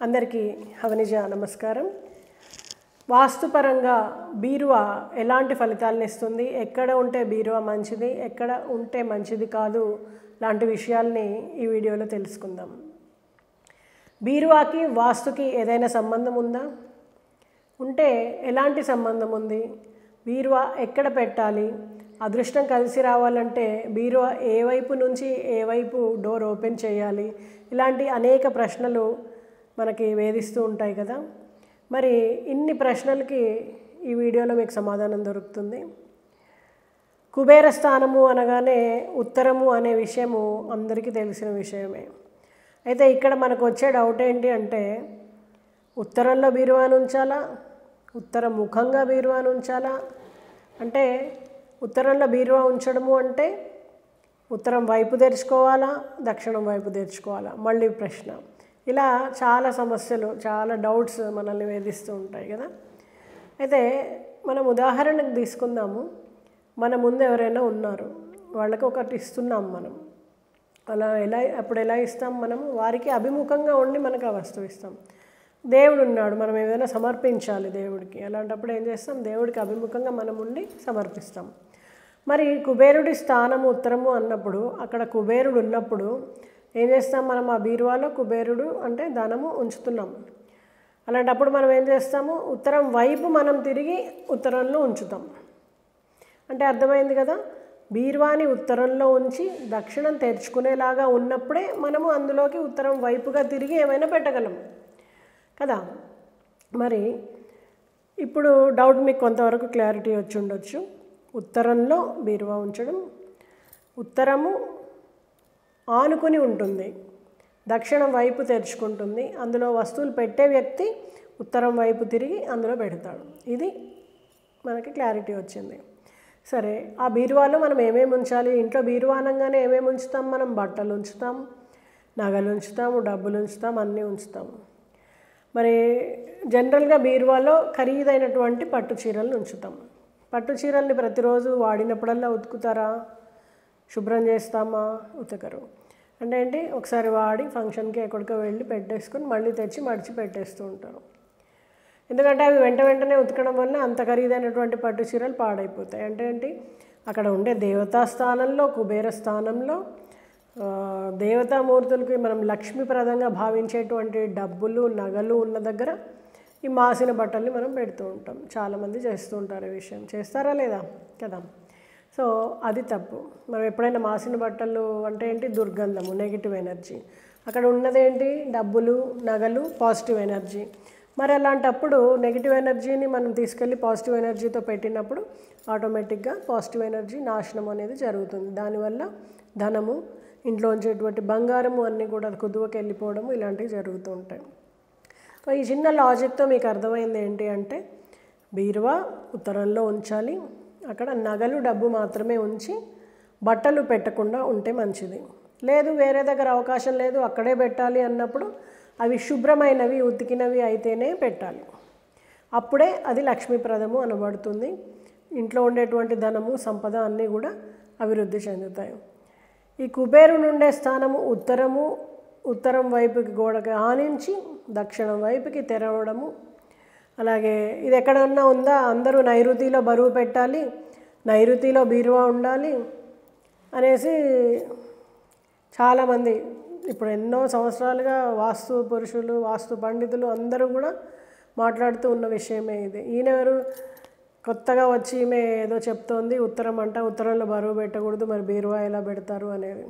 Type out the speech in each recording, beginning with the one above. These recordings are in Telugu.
అందరికీ హవనిజ నమస్కారం. వాస్తుపరంగా బీరువా ఎలాంటి ఫలితాలను ఇస్తుంది, ఎక్కడ ఉంటే బీరువా మంచిది, ఎక్కడ ఉంటే మంచిది కాదు లాంటి విషయాల్ని ఈ వీడియోలో తెలుసుకుందాం. బీరువాకి వాస్తుకి ఏదైనా సంబంధం ఉందా? ఉంటే ఎలాంటి సంబంధం ఉంది? బీరువా ఎక్కడ పెట్టాలి? అదృష్టం కలిసి రావాలంటే బీరువా ఏ వైపు నుంచి ఏ వైపు డోర్ ఓపెన్ చేయాలి? ఇలాంటి అనేక ప్రశ్నలు మనకి వేధిస్తూ ఉంటాయి కదా. మరి ఇన్ని ప్రశ్నలకి ఈ వీడియోలో మీకు సమాధానం దొరుకుతుంది. కుబేర స్థానము అనగానే ఉత్తరము అనే విషయము అందరికీ తెలిసిన విషయమే. అయితే ఇక్కడ మనకు వచ్చే డౌట్ ఏంటి అంటే, ఉత్తరంలో బీరువాను ఉంచాలా, ఉత్తర ముఖంగా బీరువాను ఉంచాలా? అంటే ఉత్తరంలో బీరువా ఉంచడము అంటే ఉత్తరం వైపు తెరుచుకోవాలా, దక్షిణం వైపు తెరుచుకోవాలా? మళ్ళీ ప్రశ్న. ఇలా చాలా సమస్యలు, చాలా డౌట్స్ మనల్ని వేధిస్తూ ఉంటాయి కదా. అయితే మనం ఉదాహరణకు తీసుకుందాము. మన ముందు ఎవరైనా ఉన్నారు, వాళ్ళకి ఒకటి ఇస్తున్నాం మనం. అలా అప్పుడు ఎలా ఇస్తాం? మనము వారికి అభిముఖంగా ఉండి మనకు ఆ వస్తువు ఇస్తాం. దేవుడు ఉన్నాడు, మనం ఏదైనా సమర్పించాలి దేవుడికి. అలాంటప్పుడు ఏం చేస్తాం? దేవుడికి అభిముఖంగా మనం ఉండి సమర్పిస్తాం. మరి కుబేరుడి స్థానము ఉత్తరము అన్నప్పుడు, అక్కడ కుబేరుడు ఉన్నప్పుడు ఏం చేస్తాం? మనం ఆ బీరువాలో కుబేరుడు అంటే ధనము ఉంచుతున్నాం. అలాంటప్పుడు మనం ఏం చేస్తాము? ఉత్తరం వైపు మనం తిరిగి ఉత్తరంలో ఉంచుతాం. అంటే అర్థమైంది కదా. బీరువాని ఉత్తరంలో ఉంచి దక్షిణం తెరుచుకునేలాగా ఉన్నప్పుడే మనము అందులోకి ఉత్తరం వైపుగా తిరిగి ఏమైనా పెట్టగలం కదా. మరి ఇప్పుడు డౌట్ మీకు కొంతవరకు క్లారిటీ వచ్చి ఉండొచ్చు. ఉత్తరంలో బీరువా ఉంచడం, ఉత్తరము ఆనుకుని ఉంటుంది, దక్షిణం వైపు తెరుచుకుంటుంది. అందులో వస్తువులు పెట్టే వ్యక్తి ఉత్తరం వైపు తిరిగి అందులో పెడతాడు. ఇది మనకి క్లారిటీ వచ్చింది. సరే, ఆ బీరువాలో మనం ఏమేమి ఉంచాలి? ఇంట్లో బీరువా అనగానే ఏమేమి ఉంచుతాం? మనం బట్టలు ఉంచుతాం, నగలు ఉంచుతాము, డబ్బులు ఉంచుతాం, అన్నీ ఉంచుతాము. మరి జనరల్గా బీరువాలో ఖరీదైనటువంటి పట్టు చీరలను ఉంచుతాం. పట్టు చీరల్ని ప్రతిరోజు వాడినప్పుడల్లా ఉతుకుతారా? శుభ్రం చేస్తామా? ఉతకరు. అంటే ఏంటి? ఒకసారి వాడి ఫంక్షన్కి ఎక్కడికో వెళ్ళి పెట్టేసుకొని మళ్ళీ తెచ్చి మడిచి పెట్టేస్తూ ఉంటారు. ఎందుకంటే అవి వెంటనే ఉతకడం వల్ల అంత ఖరీదైనటువంటి పట్టు చీరలు పాడైపోతాయి. అంటే ఏంటి? అక్కడ ఉండే దేవతా స్థానంలో, కుబేర స్థానంలో దేవతామూర్తులకి మనం లక్ష్మీప్రదంగా భావించేటువంటి డబ్బులు, నగలు ఉన్న దగ్గర ఈ మాసిన బట్టల్ని మనం పెడుతూ ఉంటాం. చాలామంది చేస్తూ ఉంటారు ఈ విషయం. చేస్తారా లేదా కదా. సో అది తప్పు. మనం ఎప్పుడైనా మాసిన బట్టలు అంటే ఏంటి? దుర్గంధము, నెగిటివ్ ఎనర్జీ. అక్కడ ఉన్నదేంటి? డబ్బులు, నగలు, పాజిటివ్ ఎనర్జీ. మరి అలాంటప్పుడు నెగిటివ్ ఎనర్జీని మనం తీసుకెళ్ళి పాజిటివ్ ఎనర్జీతో పెట్టినప్పుడు ఆటోమేటిక్గా పాజిటివ్ ఎనర్జీ నాశనం అనేది జరుగుతుంది. దానివల్ల ధనము, ఇంట్లో ఉంచేటువంటి బంగారము అన్నీ కూడా కుదువకి వెళ్ళిపోవడము ఇలాంటివి జరుగుతూ ఉంటాయి. సో ఈ చిన్న లాజిక్తో మీకు అర్థమైంది ఏంటి అంటే, బీరువా ఉత్తరంలో ఉంచాలి, అక్కడ నగలు, డబ్బు మాత్రమే ఉంచి బట్టలు పెట్టకుండా ఉంటే మంచిది. లేదు వేరే దగ్గర అవకాశం లేదు, అక్కడే పెట్టాలి అన్నప్పుడు అవి శుభ్రమైనవి, ఉతికినవి అయితేనే పెట్టాలి. అప్పుడే అది లక్ష్మీప్రదము అనబడుతుంది. ఇంట్లో ఉండేటువంటి ధనము, సంపద అన్నీ కూడా అభివృద్ధి చెందుతాయి. ఈ కుబేరుని ఉండే స్థానము ఉత్తరం వైపుకి గోడకి ఆనించి దక్షిణం వైపుకి తెరవడము. అలాగే ఇది ఎక్కడన్నా ఉందా? అందరూ నైరుతిలో బరువు పెట్టాలి, నైరుతిలో బీరువా ఉండాలి అనేసి చాలామంది ఇప్పుడు ఎన్నో సంవత్సరాలుగా వాస్తు పురుషులు, వాస్తు పండితులు అందరూ కూడా మాట్లాడుతూ ఉన్న విషయమే ఇది. ఈయనెవరు? కొత్తగా వచ్చి ఈమె ఏదో చెప్తోంది, ఉత్తరం అంట, ఉత్తరంలో బరువు పెట్టకూడదు, మరి బీరువా ఎలా పెడతారు అనేది.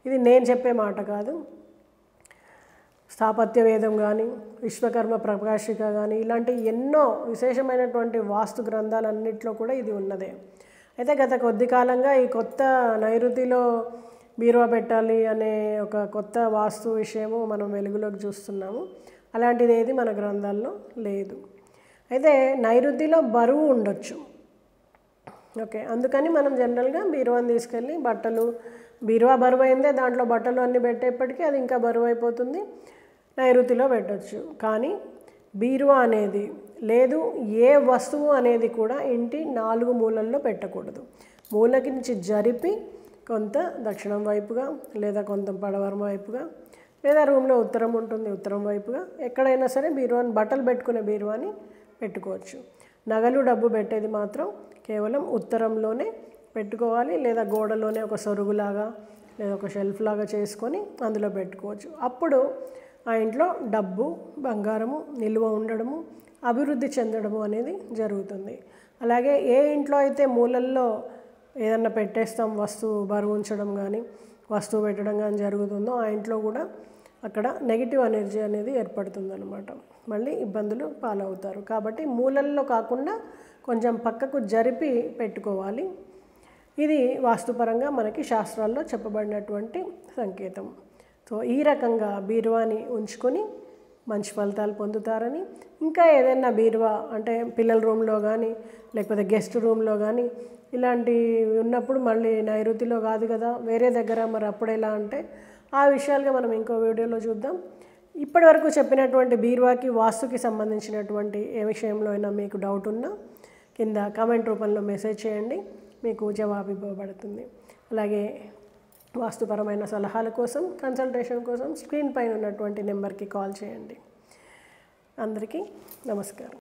ఇది నేను చెప్పే మాట కాదు. స్థాపత్య వేదం కానీ, విశ్వకర్మ ప్రకాశిక కానీ, ఇలాంటి ఎన్నో విశేషమైనటువంటి వాస్తు గ్రంథాలన్నింటిలో కూడా ఇది ఉన్నదే. అయితే గత కొద్ది కాలంగా ఈ కొత్త నైరుతిలో బీరువా పెట్టాలి అనే ఒక కొత్త వాస్తు విషయము మనం వెలుగులోకి చూస్తున్నాము. అలాంటిది ఏది మన గ్రంథాల్లో లేదు. అయితే నైరుతిలో బరువు ఉండొచ్చు. ఓకే, అందుకని మనం జనరల్గా బీరువాని తీసుకెళ్ళి బట్టలు, బీరువా బరువు అయిందే, దాంట్లో బట్టలు అన్నీ పెట్టేప్పటికీ అది ఇంకా బరువు అయిపోతుంది, నైరుతిలో పెట్టచ్చు. కానీ బీరువా అనేది లేదు, ఏ వస్తువు అనేది కూడా ఇంటి 4 మూలల్లో పెట్టకూడదు. మూలకి నుంచి జరిపి కొంత దక్షిణం వైపుగా లేదా కొంత పడమర వైపుగా లేదా రూమ్లో ఉత్తరం ఉంటుంది, ఉత్తరం వైపుగా ఎక్కడైనా సరే బీరువాని, బట్టలు పెట్టుకునే బీరువాని పెట్టుకోవచ్చు. నగలు డబ్బు పెట్టేది మాత్రం కేవలం ఉత్తరంలోనే పెట్టుకోవాలి, లేదా గోడలోనే ఒక సొరుగులాగా లేదా ఒక షెల్ఫ్ లాగా చేసుకొని అందులో పెట్టుకోవచ్చు. అప్పుడు ఆ ఇంట్లో డబ్బు, బంగారము నిల్వ ఉండడము, అభివృద్ధి చెందడము అనేది జరుగుతుంది. అలాగే ఏ ఇంట్లో అయితే మూలల్లో ఏదన్నా పెట్టేస్తాం, వస్తువు బరువు ఉంచడం కానీ వస్తువు పెట్టడం కానీ జరుగుతుందో ఆ ఇంట్లో కూడా అక్కడ నెగిటివ్ ఎనర్జీ అనేది ఏర్పడుతుందన్నమాట. మళ్ళీ ఇబ్బందులు పాలవుతారు. కాబట్టి మూలల్లో కాకుండా కొంచెం పక్కకు జరిపి పెట్టుకోవాలి. ఇది వాస్తుపరంగా మనకి శాస్త్రాల్లో చెప్పబడినటువంటి సంకేతం. సో ఈ రకంగా బీరువాని ఉంచుకొని మంచి ఫలితాలు పొందుతారని, ఇంకా ఏదైనా బీరువా అంటే పిల్లల రూమ్లో కానీ లేకపోతే గెస్ట్ రూమ్లో కానీ ఇలాంటివి ఉన్నప్పుడు మళ్ళీ నైరుతిలో కాదు కదా, వేరే దగ్గర, మరి అప్పుడెలా అంటే ఆ విషయాలుగా మనం ఇంకో వీడియోలో చూద్దాం. ఇప్పటి వరకు చెప్పినటువంటి బీరువాకి, వాస్తుకి సంబంధించినటువంటి ఏ విషయంలో అయినా మీకు డౌట్ ఉన్నా కింద కామెంట్ రూపంలో మెసేజ్ చేయండి, మీకు జవాబు ఇవ్వబడుతుంది. అలాగే వాస్తుపరమైన సలహాల కోసం, కన్సల్టేషన్ కోసం స్క్రీన్ పైన ఉన్నటువంటి నెంబర్కి కాల్ చేయండి. అందరికీ నమస్కారం.